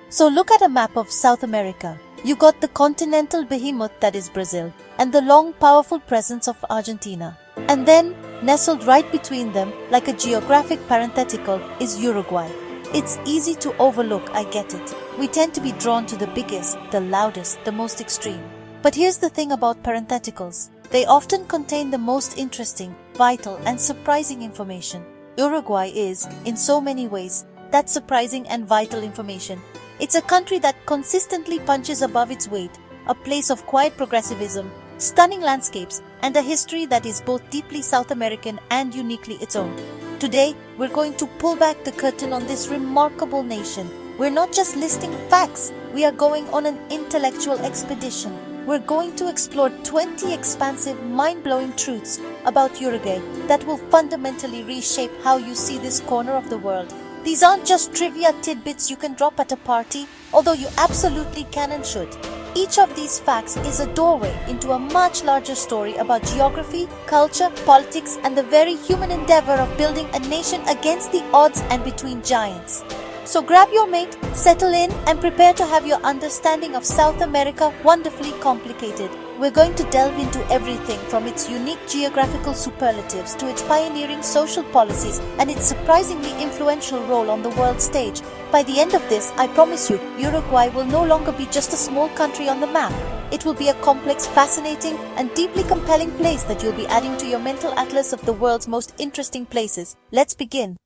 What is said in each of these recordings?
So look at a map of South America. You got the continental behemoth that is Brazil, and the long, powerful presence of Argentina. And then, nestled right between them, like a geographic parenthetical, is Uruguay. It's easy to overlook, I get it. We tend to be drawn to the biggest, the loudest, the most extreme. But here's the thing about parentheticals. They often contain the most interesting, vital, and surprising information. Uruguay is, in so many ways, that surprising and vital information. It's a country that consistently punches above its weight, a place of quiet progressivism, stunning landscapes, and a history that is both deeply South American and uniquely its own. Today, we're going to pull back the curtain on this remarkable nation. We're not just listing facts, we are going on an intellectual expedition. We're going to explore 20 expansive, mind-blowing truths about Uruguay that will fundamentally reshape how you see this corner of the world. These aren't just trivia tidbits you can drop at a party, although you absolutely can and should. Each of these facts is a doorway into a much larger story about geography, culture, politics, and the very human endeavor of building a nation against the odds and between giants. So grab your mate, settle in, and prepare to have your understanding of South America wonderfully complicated. We're going to delve into everything from its unique geographical superlatives to its pioneering social policies and its surprisingly influential role on the world stage. By the end of this, I promise you, Uruguay will no longer be just a small country on the map. It will be a complex, fascinating, and deeply compelling place that you'll be adding to your mental atlas of the world's most interesting places. Let's begin.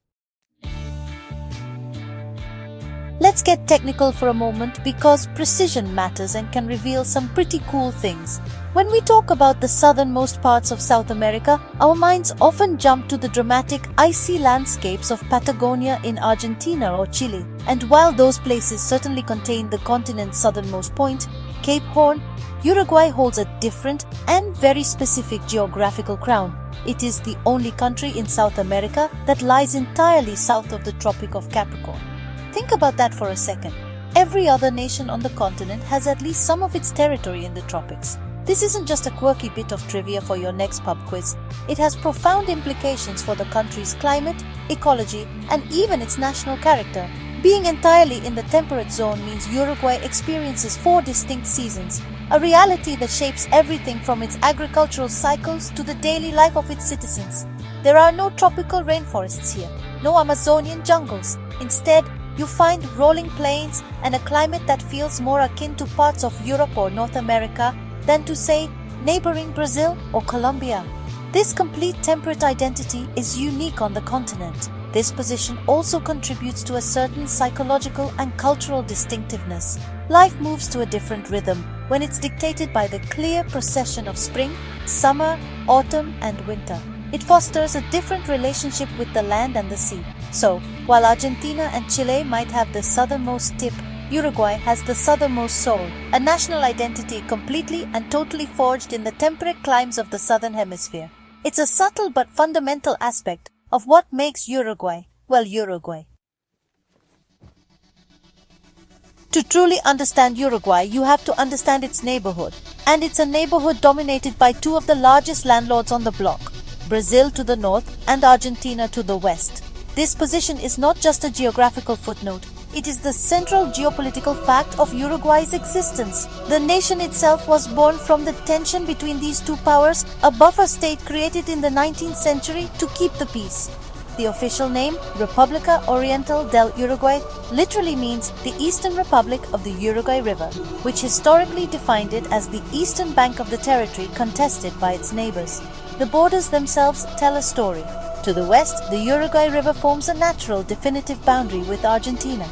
Let's get technical for a moment because precision matters and can reveal some pretty cool things. When we talk about the southernmost parts of South America, our minds often jump to the dramatic, icy landscapes of Patagonia in Argentina or Chile. And while those places certainly contain the continent's southernmost point, Cape Horn, Uruguay holds a different and very specific geographical crown. It is the only country in South America that lies entirely south of the Tropic of Capricorn. Think about that for a second. Every other nation on the continent has at least some of its territory in the tropics. This isn't just a quirky bit of trivia for your next pub quiz. It has profound implications for the country's climate, ecology, and even its national character. Being entirely in the temperate zone means Uruguay experiences 4 distinct seasons, a reality that shapes everything from its agricultural cycles to the daily life of its citizens. There are no tropical rainforests here, no Amazonian jungles. Instead, you find rolling plains and a climate that feels more akin to parts of Europe or North America than to, say, neighboring Brazil or Colombia. This complete temperate identity is unique on the continent. This position also contributes to a certain psychological and cultural distinctiveness. Life moves to a different rhythm when it's dictated by the clear procession of spring, summer, autumn, and winter. It fosters a different relationship with the land and the sea. So, while Argentina and Chile might have the southernmost tip, Uruguay has the southernmost soul, a national identity completely and totally forged in the temperate climes of the southern hemisphere. It's a subtle but fundamental aspect of what makes Uruguay, well, Uruguay. To truly understand Uruguay, you have to understand its neighborhood. And it's a neighborhood dominated by 2 of the largest landlords on the block, Brazil to the north and Argentina to the west. This position is not just a geographical footnote, it is the central geopolitical fact of Uruguay's existence. The nation itself was born from the tension between these 2 powers, a buffer state created in the 19th century to keep the peace. The official name, República Oriental del Uruguay, literally means the Eastern Republic of the Uruguay River, which historically defined it as the eastern bank of the territory contested by its neighbors. The borders themselves tell a story. To the west, the Uruguay River forms a natural, definitive boundary with Argentina.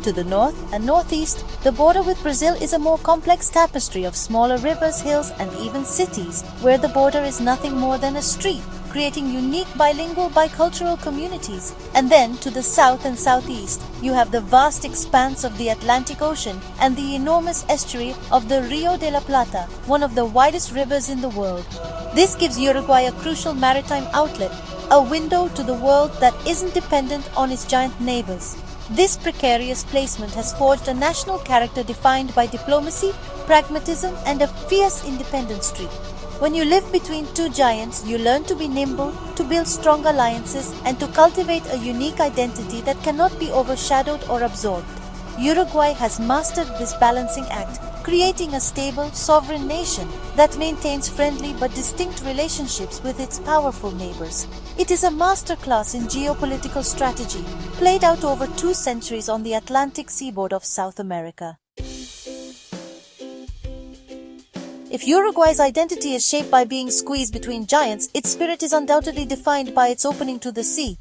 To the north and northeast, the border with Brazil is a more complex tapestry of smaller rivers, hills, and even cities, where the border is nothing more than a street, creating unique bilingual, bicultural communities. And then, to the south and southeast, you have the vast expanse of the Atlantic Ocean and the enormous estuary of the Rio de la Plata, one of the widest rivers in the world. This gives Uruguay a crucial maritime outlet, a window to the world that isn't dependent on its giant neighbors. This precarious placement has forged a national character defined by diplomacy, pragmatism, and a fierce independence streak. When you live between 2 giants, you learn to be nimble, to build strong alliances, and to cultivate a unique identity that cannot be overshadowed or absorbed. Uruguay has mastered this balancing act, creating a stable, sovereign nation that maintains friendly but distinct relationships with its powerful neighbors. It is a masterclass in geopolitical strategy, played out over 2 centuries on the Atlantic seaboard of South America. If Uruguay's identity is shaped by being squeezed between giants, its spirit is undoubtedly defined by its opening to the sea.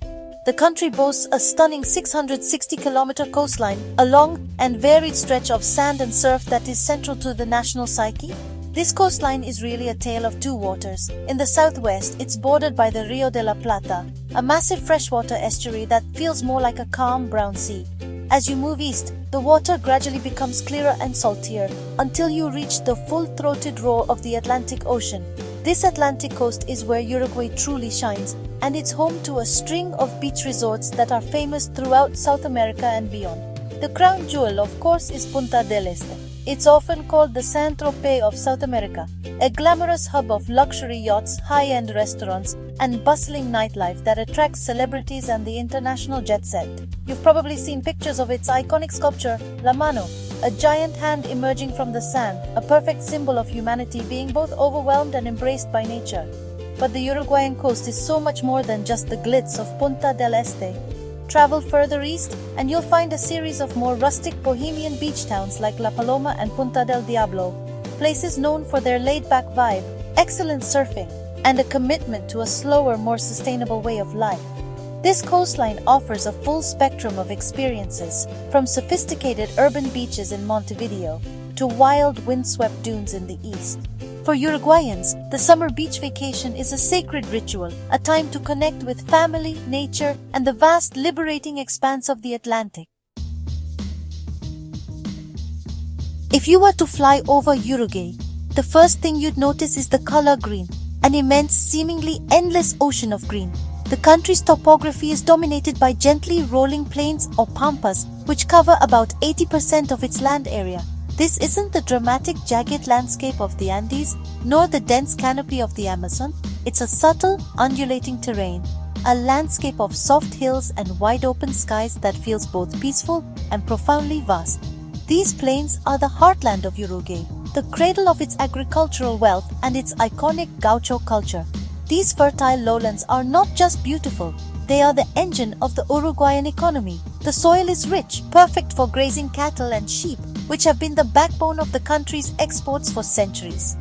The country boasts a stunning 660-kilometer coastline, a long and varied stretch of sand and surf that is central to the national psyche. This coastline is really a tale of two waters. In the southwest, it's bordered by the Rio de la Plata, a massive freshwater estuary that feels more like a calm brown sea. As you move east, the water gradually becomes clearer and saltier until you reach the full-throated roar of the Atlantic Ocean. This Atlantic coast is where Uruguay truly shines, and it's home to a string of beach resorts that are famous throughout South America and beyond. The crown jewel, of course, is Punta del Este. It's often called the Saint-Tropez of South America, a glamorous hub of luxury yachts, high-end restaurants, and bustling nightlife that attracts celebrities and the international jet set. You've probably seen pictures of its iconic sculpture, La Mano, a giant hand emerging from the sand, a perfect symbol of humanity being both overwhelmed and embraced by nature. But the Uruguayan coast is so much more than just the glitz of Punta del Este. Travel further east, and you'll find a series of more rustic bohemian beach towns like La Paloma and Punta del Diablo, places known for their laid-back vibe, excellent surfing, and a commitment to a slower, more sustainable way of life. This coastline offers a full spectrum of experiences, from sophisticated urban beaches in Montevideo to wild, windswept dunes in the east. For Uruguayans, the summer beach vacation is a sacred ritual, a time to connect with family, nature, and the vast, liberating expanse of the Atlantic. If you were to fly over Uruguay, the first thing you'd notice is the color green, an immense, seemingly endless ocean of green. The country's topography is dominated by gently rolling plains or Pampas, which cover about 80% of its land area. This isn't the dramatic, jagged landscape of the Andes, nor the dense canopy of the Amazon. It's a subtle, undulating terrain, a landscape of soft hills and wide-open skies that feels both peaceful and profoundly vast. These plains are the heartland of Uruguay, the cradle of its agricultural wealth and its iconic gaucho culture. These fertile lowlands are not just beautiful, they are the engine of the Uruguayan economy. The soil is rich, perfect for grazing cattle and sheep, which have been the backbone of the country's exports for centuries.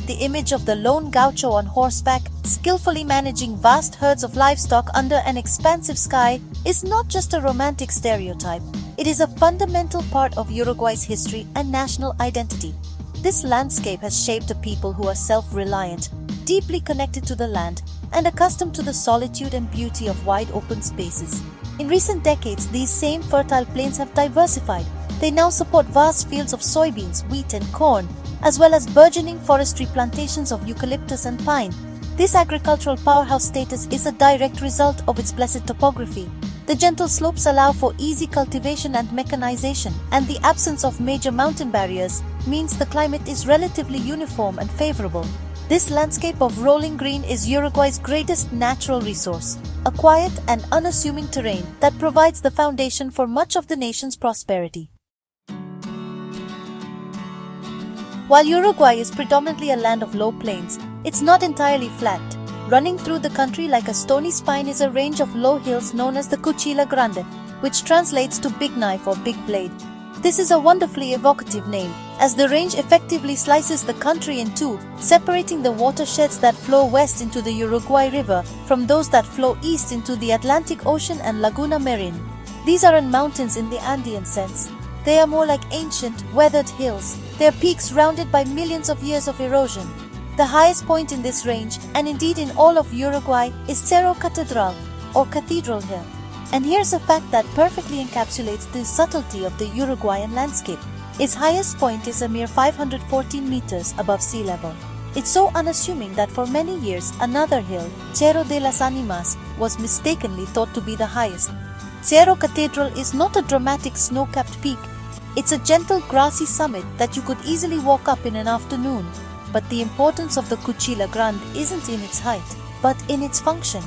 The image of the lone gaucho on horseback, skillfully managing vast herds of livestock under an expansive sky, is not just a romantic stereotype. It is a fundamental part of Uruguay's history and national identity. This landscape has shaped a people who are self-reliant, deeply connected to the land, and accustomed to the solitude and beauty of wide open spaces. In recent decades, these same fertile plains have diversified. They now support vast fields of soybeans, wheat, and corn, as well as burgeoning forestry plantations of eucalyptus and pine. This agricultural powerhouse status is a direct result of its blessed topography. The gentle slopes allow for easy cultivation and mechanization, and the absence of major mountain barriers means the climate is relatively uniform and favorable. This landscape of rolling green is Uruguay's greatest natural resource, a quiet and unassuming terrain that provides the foundation for much of the nation's prosperity. While Uruguay is predominantly a land of low plains, it's not entirely flat. Running through the country like a stony spine is a range of low hills known as the Cuchilla Grande, which translates to big knife or big blade. This is a wonderfully evocative name, as the range effectively slices the country in two, separating the watersheds that flow west into the Uruguay River from those that flow east into the Atlantic Ocean and Laguna Marine. These aren't mountains in the Andean sense. They are more like ancient, weathered hills, their peaks rounded by millions of years of erosion. The highest point in this range, and indeed in all of Uruguay, is Cerro Catedral, or Cathedral Hill. And here's a fact that perfectly encapsulates the subtlety of the Uruguayan landscape. Its highest point is a mere 514 meters above sea level. It's so unassuming that for many years another hill, Cerro de las Animas, was mistakenly thought to be the highest. Cerro Cathedral is not a dramatic snow-capped peak. It's a gentle grassy summit that you could easily walk up in an afternoon. But the importance of the Cuchilla Grande isn't in its height, but in its function.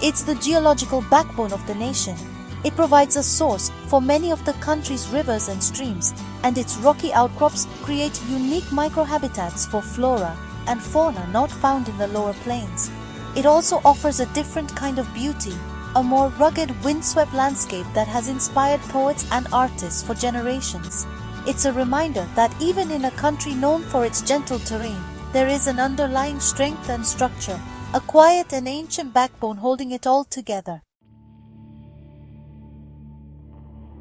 It's the geological backbone of the nation. It provides a source for many of the country's rivers and streams, and its rocky outcrops create unique microhabitats for flora and fauna not found in the lower plains. It also offers a different kind of beauty, a more rugged, windswept landscape that has inspired poets and artists for generations. It's a reminder that even in a country known for its gentle terrain, there is an underlying strength and structure, a quiet and ancient backbone holding it all together.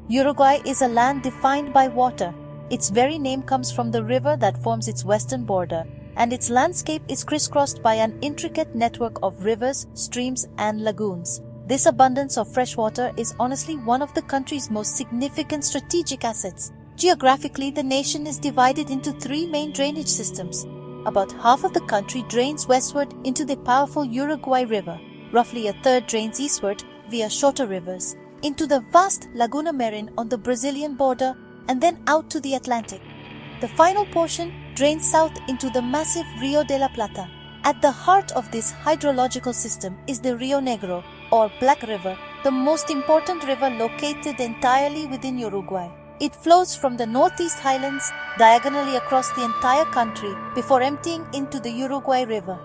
Uruguay is a land defined by water. Its very name comes from the river that forms its western border, and its landscape is crisscrossed by an intricate network of rivers, streams, and lagoons. This abundance of fresh water is honestly one of the country's most significant strategic assets. Geographically, the nation is divided into three main drainage systems. About half of the country drains westward into the powerful Uruguay River. Roughly a third drains eastward via shorter rivers into the vast Laguna Marin on the Brazilian border and then out to the Atlantic. The final portion drains south into the massive Rio de la Plata. At the heart of this hydrological system is the Rio Negro, or Black River, the most important river located entirely within Uruguay. It flows from the northeast highlands diagonally across the entire country before emptying into the Uruguay River.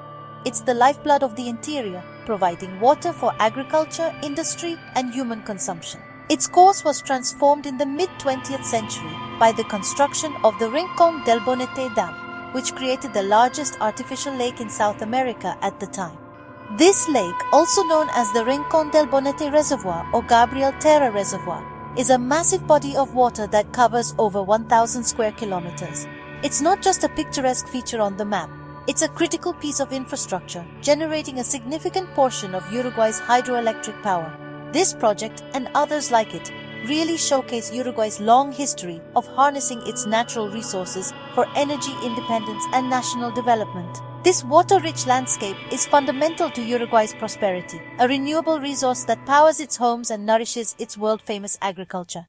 It's the lifeblood of the interior, providing water for agriculture, industry, and human consumption. Its course was transformed in the mid-20th century by the construction of the Rincón del Bonete Dam, which created the largest artificial lake in South America at the time. This lake, also known as the Rincón del Bonete Reservoir or Gabriel Terra Reservoir, is a massive body of water that covers over 1,000 square kilometers. It's not just a picturesque feature on the map. It's a critical piece of infrastructure, generating a significant portion of Uruguay's hydroelectric power. This project, and others like it, really showcase Uruguay's long history of harnessing its natural resources for energy independence and national development. This water-rich landscape is fundamental to Uruguay's prosperity, a renewable resource that powers its homes and nourishes its world-famous agriculture.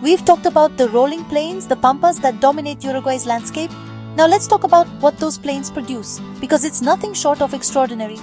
We've talked about the rolling plains, the Pampas that dominate Uruguay's landscape. Now let's talk about what those plains produce, because it's nothing short of extraordinary.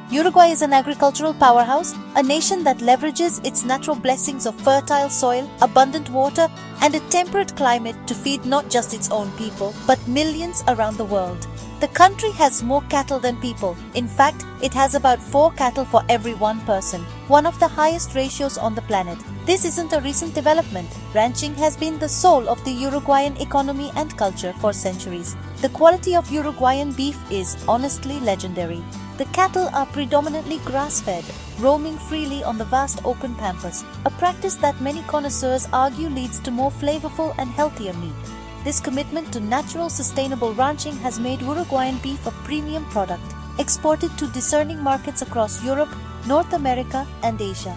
Uruguay is an agricultural powerhouse, a nation that leverages its natural blessings of fertile soil, abundant water, and a temperate climate to feed not just its own people, but millions around the world. The country has more cattle than people. In fact, it has about 4 cattle for every 1 person, one of the highest ratios on the planet. This isn't a recent development. Ranching has been the soul of the Uruguayan economy and culture for centuries. The quality of Uruguayan beef is honestly legendary. The cattle are predominantly grass-fed, roaming freely on the vast open Pampas, a practice that many connoisseurs argue leads to more flavorful and healthier meat. This commitment to natural, sustainable ranching has made Uruguayan beef a premium product, exported to discerning markets across Europe, North America, and Asia.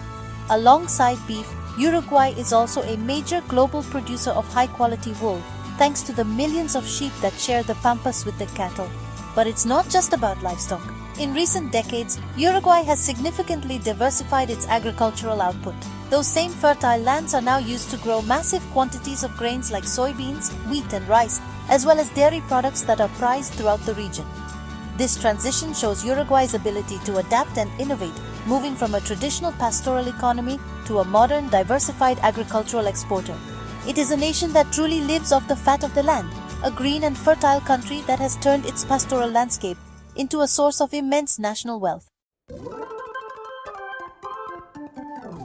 Alongside beef, Uruguay is also a major global producer of high-quality wool, thanks to the millions of sheep that share the Pampas with the cattle. But it's not just about livestock. In recent decades, Uruguay has significantly diversified its agricultural output. Those same fertile lands are now used to grow massive quantities of grains like soybeans, wheat, and rice, as well as dairy products that are prized throughout the region. This transition shows Uruguay's ability to adapt and innovate, moving from a traditional pastoral economy to a modern, diversified agricultural exporter. It is a nation that truly lives off the fat of the land, a green and fertile country that has turned its pastoral landscape into a source of immense national wealth.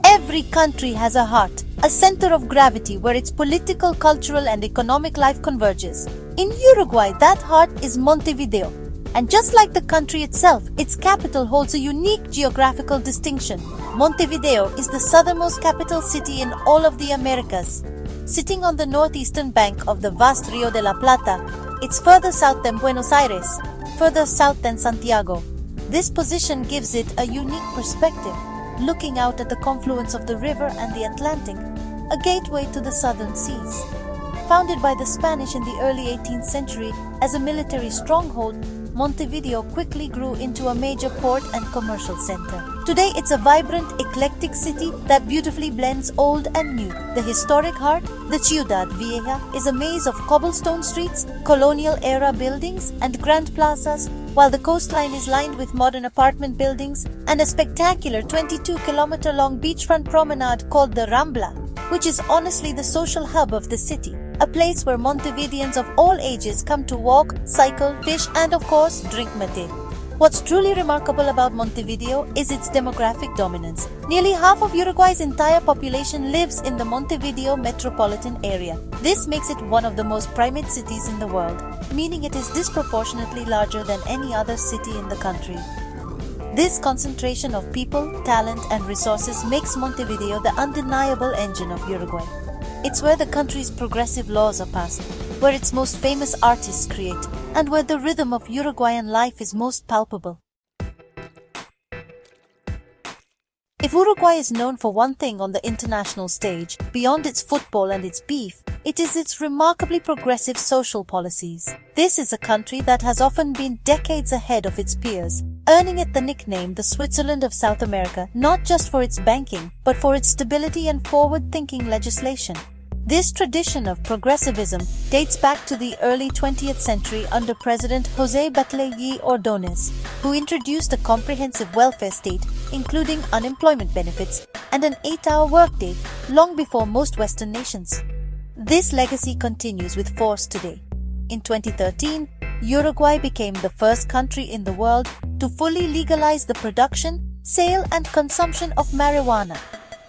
Every country has a heart, a center of gravity where its political, cultural, and economic life converges. In Uruguay, that heart is Montevideo. And just like the country itself, its capital holds a unique geographical distinction. Montevideo is the southernmost capital city in all of the Americas. Sitting on the northeastern bank of the vast Rio de la Plata, it's further south than Buenos Aires, further south than Santiago. This position gives it a unique perspective, looking out at the confluence of the river and the Atlantic, a gateway to the southern seas. Founded by the Spanish in the early 18th century as a military stronghold, Montevideo quickly grew into a major port and commercial center. Today, it's a vibrant, eclectic city that beautifully blends old and new. The historic heart, the Ciudad Vieja, is a maze of cobblestone streets, colonial-era buildings, and grand plazas, while the coastline is lined with modern apartment buildings and a spectacular 22-kilometer-long beachfront promenade called the Rambla, which is honestly the social hub of the city, a place where Montevideans of all ages come to walk, cycle, fish and of course drink mate. What's truly remarkable about Montevideo is its demographic dominance. Nearly half of Uruguay's entire population lives in the Montevideo metropolitan area. This makes it one of the most primate cities in the world, meaning it is disproportionately larger than any other city in the country. This concentration of people, talent and resources makes Montevideo the undeniable engine of Uruguay. It's where the country's progressive laws are passed, where its most famous artists create, and where the rhythm of Uruguayan life is most palpable. If Uruguay is known for one thing on the international stage, beyond its football and its beef, it is its remarkably progressive social policies. This is a country that has often been decades ahead of its peers, earning it the nickname the Switzerland of South America, not just for its banking, but for its stability and forward-thinking legislation. This tradition of progressivism dates back to the early 20th century under President José Batelegui Ordóñez, who introduced a comprehensive welfare state, including unemployment benefits and an 8-hour workday, long before most Western nations. This legacy continues with force today. In 2013, Uruguay became the first country in the world to fully legalize the production, sale and consumption of marijuana.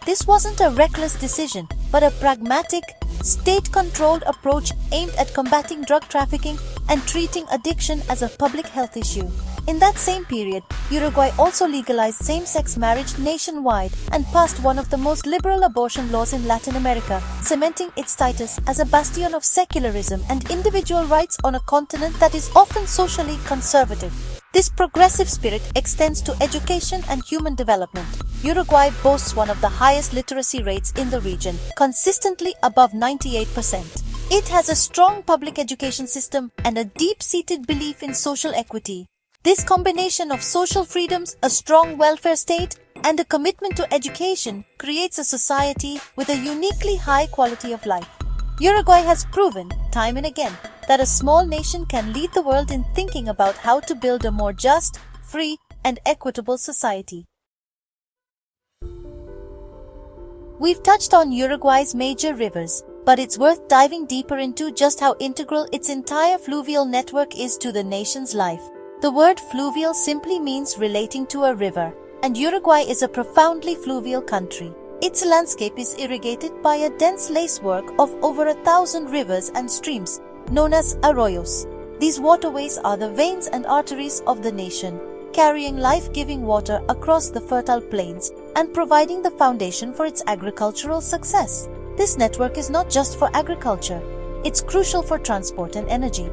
This wasn't a reckless decision, but a pragmatic, state-controlled approach aimed at combating drug trafficking and treating addiction as a public health issue. In that same period, Uruguay also legalized same-sex marriage nationwide and passed one of the most liberal abortion laws in Latin America, cementing its status as a bastion of secularism and individual rights on a continent that is often socially conservative. This progressive spirit extends to education and human development. Uruguay boasts one of the highest literacy rates in the region, consistently above 98%. It has a strong public education system and a deep-seated belief in social equity. This combination of social freedoms, a strong welfare state, and a commitment to education creates a society with a uniquely high quality of life. Uruguay has proven, time and again, that a small nation can lead the world in thinking about how to build a more just, free, and equitable society. We've touched on Uruguay's major rivers, but it's worth diving deeper into just how integral its entire fluvial network is to the nation's life. The word fluvial simply means relating to a river, and Uruguay is a profoundly fluvial country. Its landscape is irrigated by a dense lacework of over 1,000 rivers and streams, known as arroyos. These waterways are the veins and arteries of the nation, carrying life-giving water across the fertile plains and providing the foundation for its agricultural success. This network is not just for agriculture, it's crucial for transport and energy.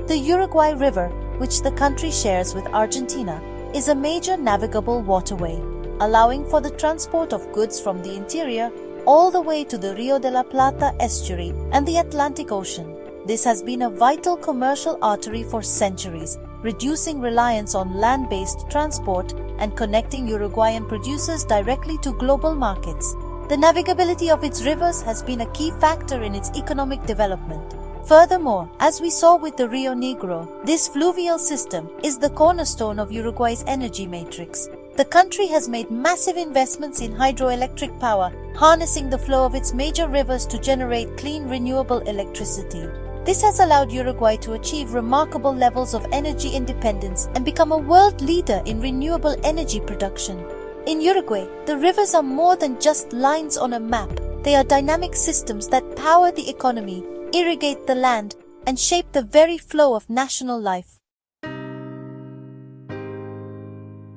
The Uruguay River, which the country shares with Argentina, is a major navigable waterway, allowing for the transport of goods from the interior all the way to the Rio de la Plata estuary and the Atlantic Ocean. This has been a vital commercial artery for centuries, reducing reliance on land-based transport and connecting Uruguayan producers directly to global markets. The navigability of its rivers has been a key factor in its economic development. Furthermore, as we saw with the Rio Negro, this fluvial system is the cornerstone of Uruguay's energy matrix. The country has made massive investments in hydroelectric power, harnessing the flow of its major rivers to generate clean, renewable electricity. This has allowed Uruguay to achieve remarkable levels of energy independence and become a world leader in renewable energy production. In Uruguay, the rivers are more than just lines on a map. They are dynamic systems that power the economy, irrigate the land, and shape the very flow of national life.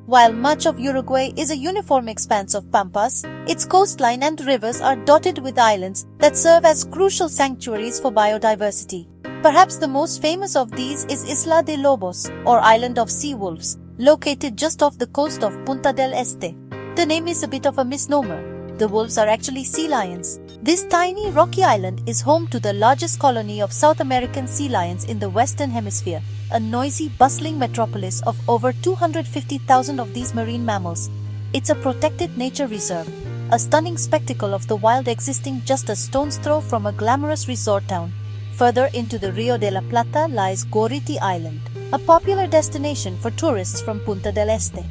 While much of Uruguay is a uniform expanse of Pampas, its coastline and rivers are dotted with islands that serve as crucial sanctuaries for biodiversity. Perhaps the most famous of these is Isla de Lobos, or Island of Sea Wolves, located just off the coast of Punta del Este. The name is a bit of a misnomer. The wolves are actually sea lions. This tiny rocky island is home to the largest colony of South American sea lions in the Western Hemisphere, a noisy, bustling metropolis of over 250,000 of these marine mammals. It's a protected nature reserve, a stunning spectacle of the wild existing just a stone's throw from a glamorous resort town. Further into the Rio de la Plata lies Gorriti Island, a popular destination for tourists from Punta del Este.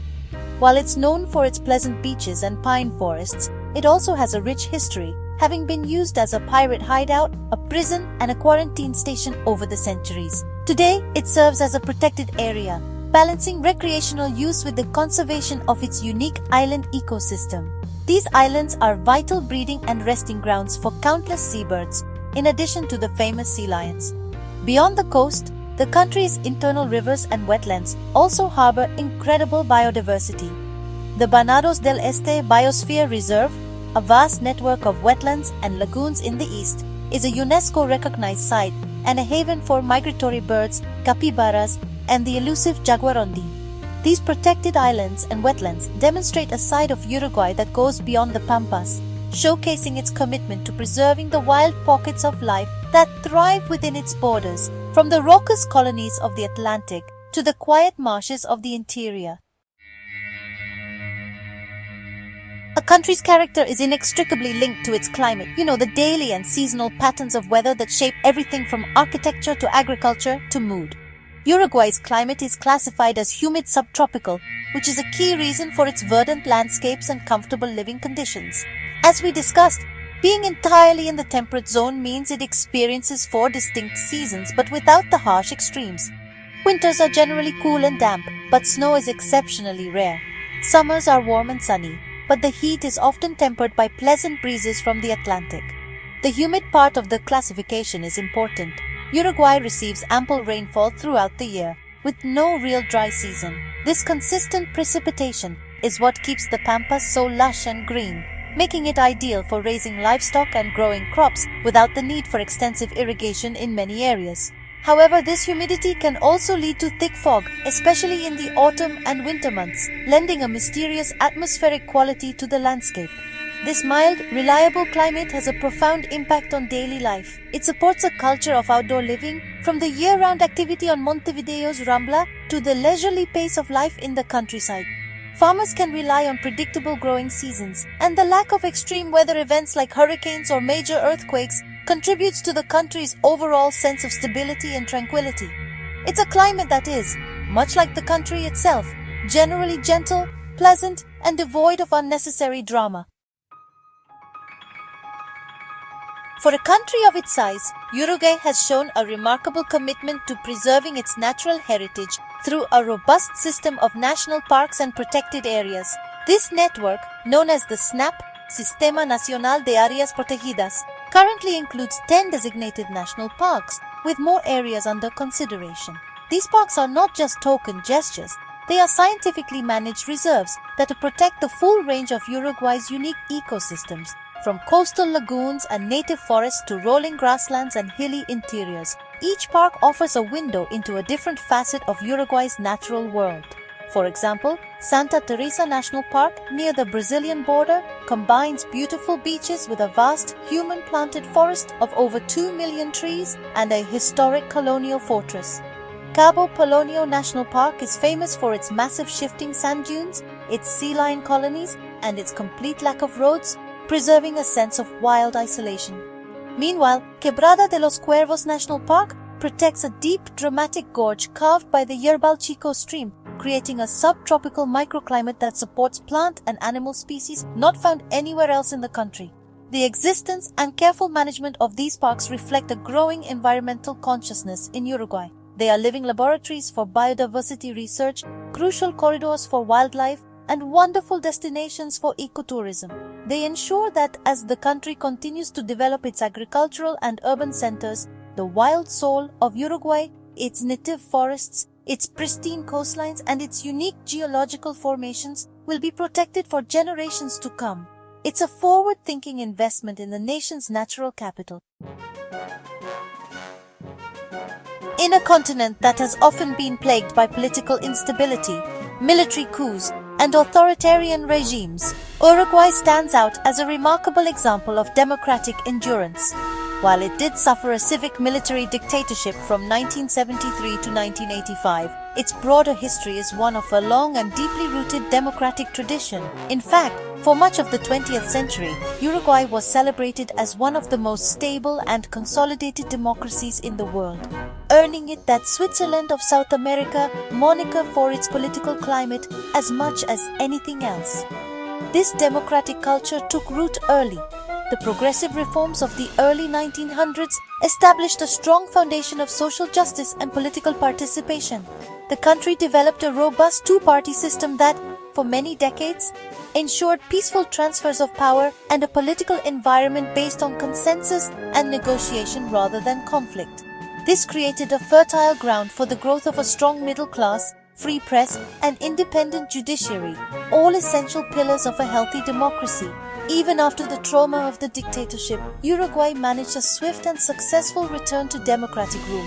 While it's known for its pleasant beaches and pine forests, it also has a rich history, having been used as a pirate hideout, a prison, and a quarantine station over the centuries. Today, it serves as a protected area, balancing recreational use with the conservation of its unique island ecosystem. These islands are vital breeding and resting grounds for countless seabirds, in addition to the famous sea lions. Beyond the coast, the country's internal rivers and wetlands also harbor incredible biodiversity. The Banados del Este Biosphere Reserve, a vast network of wetlands and lagoons in the east, is a UNESCO-recognized site and a haven for migratory birds, capybaras, and the elusive jaguarundi. These protected islands and wetlands demonstrate a side of Uruguay that goes beyond the Pampas, showcasing its commitment to preserving the wild pockets of life that thrive within its borders, from the raucous colonies of the Atlantic to the quiet marshes of the interior. A country's character is inextricably linked to its climate. The daily and seasonal patterns of weather that shape everything from architecture to agriculture to mood. Uruguay's climate is classified as humid subtropical, which is a key reason for its verdant landscapes and comfortable living conditions. As we discussed, being entirely in the temperate zone means it experiences 4 distinct seasons but without the harsh extremes. Winters are generally cool and damp, but snow is exceptionally rare. Summers are warm and sunny, but the heat is often tempered by pleasant breezes from the Atlantic. The humid part of the classification is important. Uruguay receives ample rainfall throughout the year, with no real dry season. This consistent precipitation is what keeps the Pampas so lush and green, making it ideal for raising livestock and growing crops without the need for extensive irrigation in many areas. However, this humidity can also lead to thick fog, especially in the autumn and winter months, lending a mysterious atmospheric quality to the landscape. This mild, reliable climate has a profound impact on daily life. It supports a culture of outdoor living, from the year-round activity on Montevideo's Rambla to the leisurely pace of life in the countryside. Farmers can rely on predictable growing seasons, and the lack of extreme weather events like hurricanes or major earthquakes contributes to the country's overall sense of stability and tranquility. It's a climate that is, much like the country itself, generally gentle, pleasant, and devoid of unnecessary drama. For a country of its size, Uruguay has shown a remarkable commitment to preserving its natural heritage through a robust system of national parks and protected areas. This network, known as the SNAP, Sistema Nacional de Áreas Protegidas, currently includes 10 designated national parks, with more areas under consideration. These parks are not just token gestures, they are scientifically managed reserves that protect the full range of Uruguay's unique ecosystems, from coastal lagoons and native forests to rolling grasslands and hilly interiors. Each park offers a window into a different facet of Uruguay's natural world. For example, Santa Teresa National Park, near the Brazilian border, combines beautiful beaches with a vast, human-planted forest of over 2 million trees and a historic colonial fortress. Cabo Polonio National Park is famous for its massive shifting sand dunes, its sea lion colonies, and its complete lack of roads, preserving a sense of wild isolation. Meanwhile, Quebrada de los Cuervos National Park protects a deep, dramatic gorge carved by the Yerbal Chico stream, creating a subtropical microclimate that supports plant and animal species not found anywhere else in the country. The existence and careful management of these parks reflect a growing environmental consciousness in Uruguay. They are living laboratories for biodiversity research, crucial corridors for wildlife, and wonderful destinations for ecotourism. They ensure that as the country continues to develop its agricultural and urban centers, the wild soul of Uruguay, its native forests, its pristine coastlines, and its unique geological formations will be protected for generations to come. It's a forward-thinking investment in the nation's natural capital. In a continent that has often been plagued by political instability, military coups, and authoritarian regimes, Uruguay stands out as a remarkable example of democratic endurance. While it did suffer a civic military dictatorship from 1973 to 1985, its broader history is one of a long and deeply rooted democratic tradition. In fact, for much of the 20th century, Uruguay was celebrated as one of the most stable and consolidated democracies in the world. earning it that Switzerland of South America moniker for its political climate as much as anything else. This democratic culture took root early. The progressive reforms of the early 1900s established a strong foundation of social justice and political participation. The country developed a robust two-party system that, for many decades, ensured peaceful transfers of power and a political environment based on consensus and negotiation rather than conflict. This created a fertile ground for the growth of a strong middle class, free press, and independent judiciary, all essential pillars of a healthy democracy. Even after the trauma of the dictatorship, Uruguay managed a swift and successful return to democratic rule.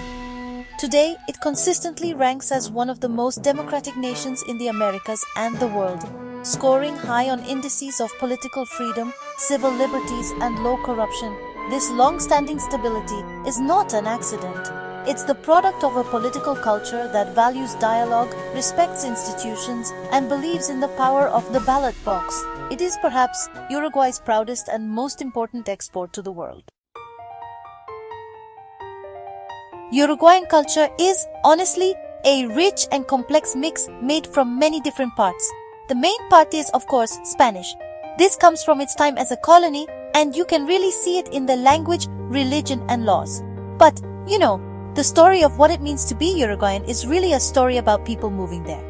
Today, it consistently ranks as one of the most democratic nations in the Americas and the world, scoring high on indices of political freedom, civil liberties, and low corruption. This long-standing stability is not an accident. It's the product of a political culture that values dialogue, respects institutions, and believes in the power of the ballot box. It is perhaps Uruguay's proudest and most important export to the world. Uruguayan culture is, honestly, a rich and complex mix made from many different parts. The main part is, of course, Spanish. This comes from its time as a colony, and you can really see it in the language, religion, and laws. But, the story of what it means to be Uruguayan is really a story about people moving there.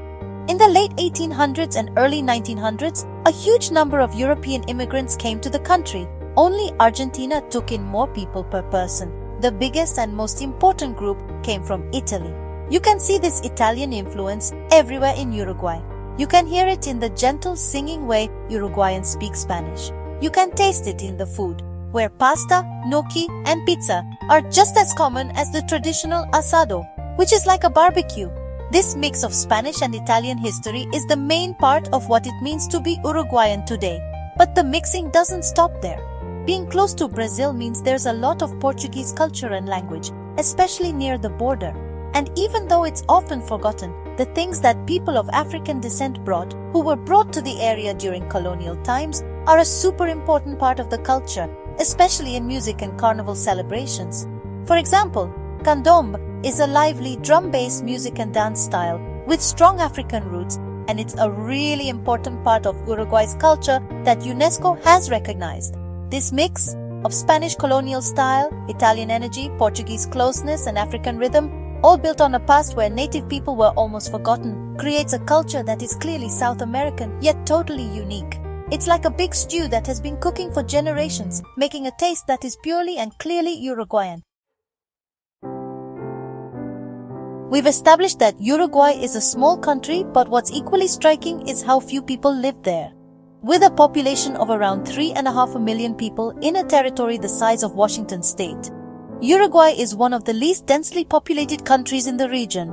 In the late 1800s and early 1900s, a huge number of European immigrants came to the country. Only Argentina took in more people per person. The biggest and most important group came from Italy. You can see this Italian influence everywhere in Uruguay. You can hear it in the gentle singing way Uruguayans speak Spanish. You can taste it in the food, where pasta, gnocchi, and pizza are just as common as the traditional asado, which is like a barbecue. This mix of Spanish and Italian history is the main part of what it means to be Uruguayan today. But the mixing doesn't stop there. Being close to Brazil means there's a lot of Portuguese culture and language, especially near the border. And even though it's often forgotten, the things that people of African descent brought, who were brought to the area during colonial times, are a super important part of the culture, especially in music and carnival celebrations. For example, candombe is a lively drum-based music and dance style with strong African roots, and it's a really important part of Uruguay's culture that UNESCO has recognized. This mix of Spanish colonial style, Italian energy, Portuguese closeness, and African rhythm, all built on a past where native people were almost forgotten, creates a culture that is clearly South American, yet totally unique. It's like a big stew that has been cooking for generations, making a taste that is purely and clearly Uruguayan. We've established that Uruguay is a small country, but what's equally striking is how few people live there. With a population of around 3.5 million people in a territory the size of Washington state, Uruguay is one of the least densely populated countries in the region.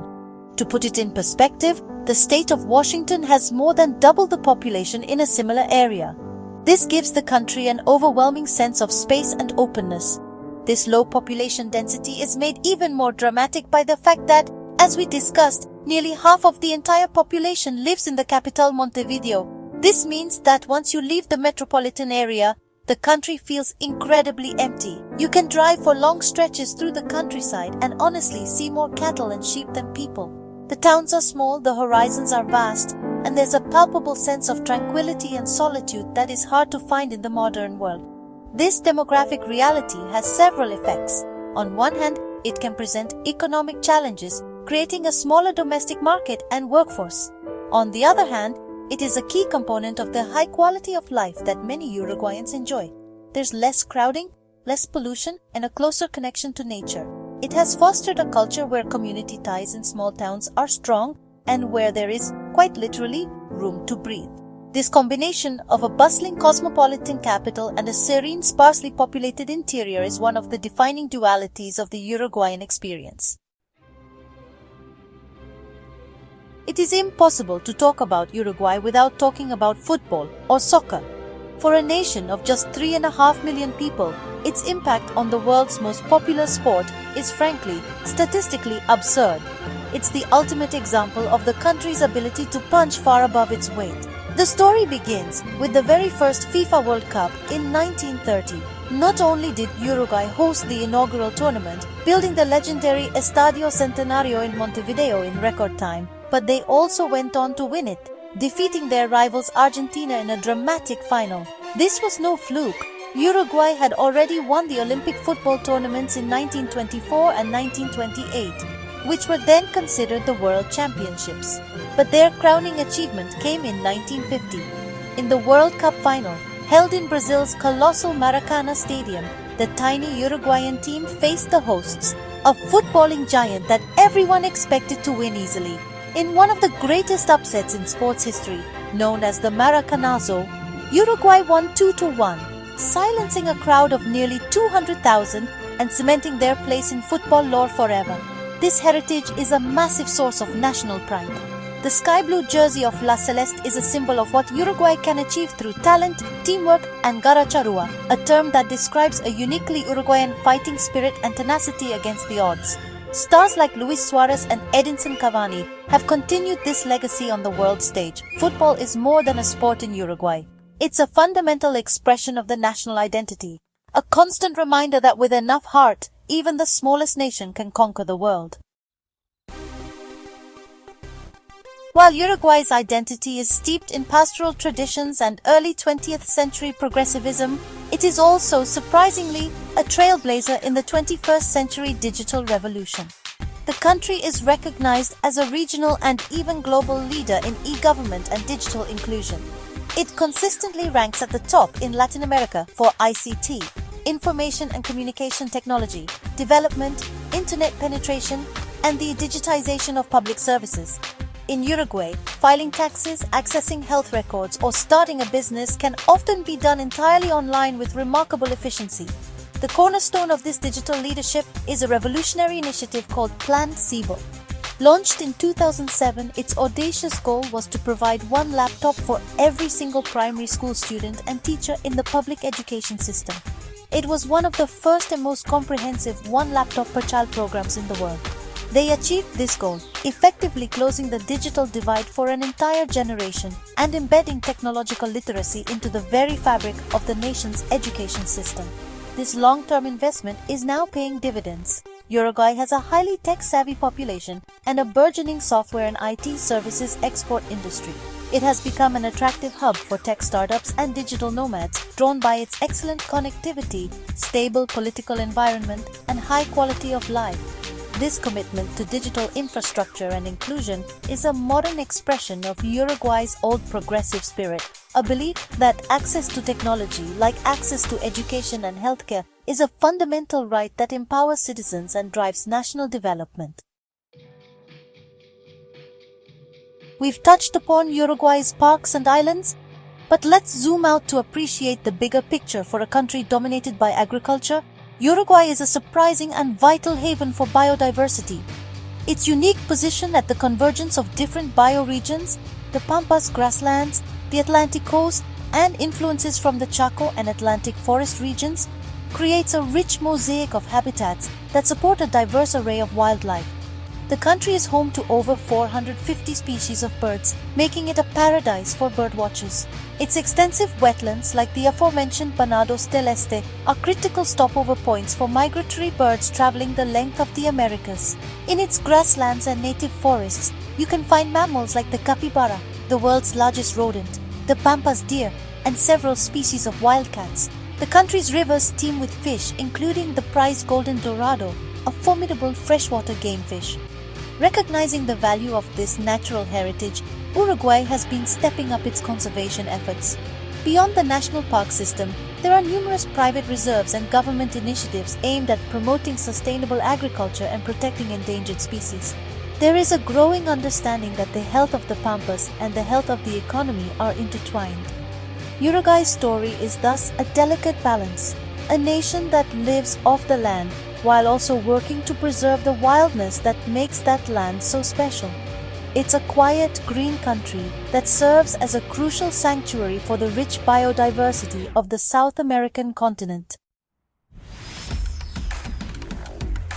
To put it in perspective, the state of Washington has more than double the population in a similar area. This gives the country an overwhelming sense of space and openness. This low population density is made even more dramatic by the fact that, as we discussed, nearly half of the entire population lives in the capital Montevideo. This means that once you leave the metropolitan area, the country feels incredibly empty. You can drive for long stretches through the countryside and honestly see more cattle and sheep than people. The towns are small, the horizons are vast, and there's a palpable sense of tranquility and solitude that is hard to find in the modern world. This demographic reality has several effects. On one hand, it can present economic challenges, creating a smaller domestic market and workforce. On the other hand, it is a key component of the high quality of life that many Uruguayans enjoy. There's less crowding, less pollution, and a closer connection to nature. It has fostered a culture where community ties in small towns are strong and where there is, quite literally, room to breathe. This combination of a bustling cosmopolitan capital and a serene, sparsely populated interior is one of the defining dualities of the Uruguayan experience. It is impossible to talk about Uruguay without talking about football or soccer. For a nation of just 3.5 million people, its impact on the world's most popular sport is frankly, statistically absurd. It's the ultimate example of the country's ability to punch far above its weight. The story begins with the very first FIFA World Cup in 1930. Not only did Uruguay host the inaugural tournament, building the legendary Estadio Centenario in Montevideo in record time, but they also went on to win it, defeating their rivals Argentina in a dramatic final. This was no fluke. Uruguay had already won the Olympic football tournaments in 1924 and 1928, which were then considered the World Championships. But their crowning achievement came in 1950. In the World Cup final, held in Brazil's colossal Maracana Stadium, the tiny Uruguayan team faced the hosts, a footballing giant that everyone expected to win easily. In one of the greatest upsets in sports history, known as the Maracanazo, Uruguay won 2-1, silencing a crowd of nearly 200,000 and cementing their place in football lore forever. This heritage is a massive source of national pride. The sky blue jersey of La Celeste is a symbol of what Uruguay can achieve through talent, teamwork, and garacharua, a term that describes a uniquely Uruguayan fighting spirit and tenacity against the odds. Stars like Luis Suarez and Edinson Cavani have continued this legacy on the world stage. Football is more than a sport in Uruguay. It's a fundamental expression of the national identity, a constant reminder that with enough heart, even the smallest nation can conquer the world. While Uruguay's identity is steeped in pastoral traditions and early 20th century progressivism, it is also, surprisingly, a trailblazer in the 21st century digital revolution. The country is recognized as a regional and even global leader in e-government and digital inclusion. It consistently ranks at the top in Latin America for ICT, information and communication technology, development, internet penetration, and the digitization of public services. In Uruguay, filing taxes, accessing health records, or starting a business can often be done entirely online with remarkable efficiency. The cornerstone of this digital leadership is a revolutionary initiative called Plan Seaboard. Launched in 2007, its audacious goal was to provide one laptop for every single primary school student and teacher in the public education system. It was one of the first and most comprehensive one laptop per child programs in the world. They achieved this goal, effectively closing the digital divide for an entire generation and embedding technological literacy into the very fabric of the nation's education system. This long-term investment is now paying dividends. Uruguay has a highly tech-savvy population and a burgeoning software and IT services export industry. It has become an attractive hub for tech startups and digital nomads, drawn by its excellent connectivity, stable political environment, and high quality of life. This commitment to digital infrastructure and inclusion is a modern expression of Uruguay's old progressive spirit, a belief that access to technology, like access to education and healthcare, is a fundamental right that empowers citizens and drives national development. We've touched upon Uruguay's parks and islands, but let's zoom out to appreciate the bigger picture. For a country dominated by agriculture, Uruguay is a surprising and vital haven for biodiversity. Its unique position at the convergence of different bioregions, the Pampas grasslands, the Atlantic coast, and influences from the Chaco and Atlantic forest regions, creates a rich mosaic of habitats that support a diverse array of wildlife. The country is home to over 450 species of birds, making it a paradise for birdwatchers. Its extensive wetlands, like the aforementioned Venados del Este, are critical stopover points for migratory birds traveling the length of the Americas. In its grasslands and native forests, you can find mammals like the capybara, the world's largest rodent, the Pampas deer, and several species of wildcats. The country's rivers teem with fish, including the prized golden dorado, a formidable freshwater game fish. Recognizing the value of this natural heritage, Uruguay has been stepping up its conservation efforts. Beyond the national park system, there are numerous private reserves and government initiatives aimed at promoting sustainable agriculture and protecting endangered species. There is a growing understanding that the health of the Pampas and the health of the economy are intertwined. Uruguay's story is thus a delicate balance, a nation that lives off the land while also working to preserve the wildness that makes that land so special. It's a quiet, green country that serves as a crucial sanctuary for the rich biodiversity of the South American continent.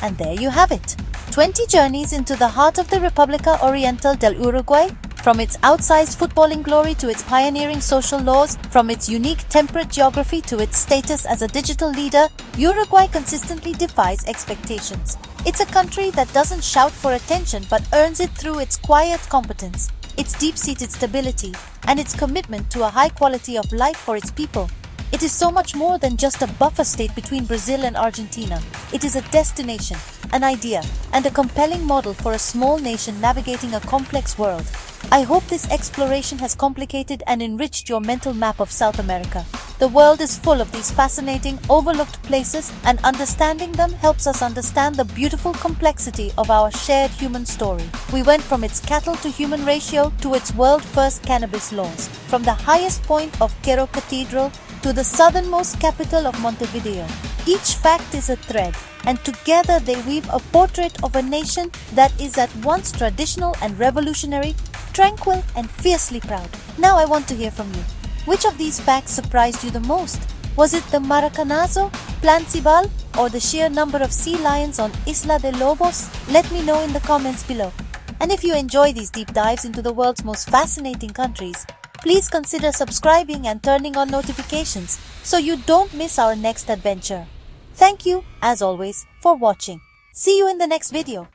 And there you have it, 20 journeys into the heart of the República Oriental del Uruguay. From its outsized footballing glory to its pioneering social laws, from its unique temperate geography to its status as a digital leader, Uruguay consistently defies expectations. It's a country that doesn't shout for attention but earns it through its quiet competence, its deep-seated stability, and its commitment to a high quality of life for its people. It is so much more than just a buffer state between Brazil and Argentina. It is a destination, an idea, and a compelling model for a small nation navigating a complex world. I hope this exploration has complicated and enriched your mental map of South America. The world is full of these fascinating, overlooked places, and understanding them helps us understand the beautiful complexity of our shared human story. We went from its cattle-to-human ratio to its world-first cannabis laws, from the highest point of Quero Cathedral to the southernmost capital of Montevideo. Each fact is a thread, and together they weave a portrait of a nation that is at once traditional and revolutionary, tranquil and fiercely proud. Now I want to hear from you. Which of these facts surprised you the most? Was it the Maracanazo, Plancibal, or the sheer number of sea lions on Isla de Lobos? Let me know in the comments below. And if you enjoy these deep dives into the world's most fascinating countries, please consider subscribing and turning on notifications so you don't miss our next adventure. Thank you, as always, for watching. See you in the next video.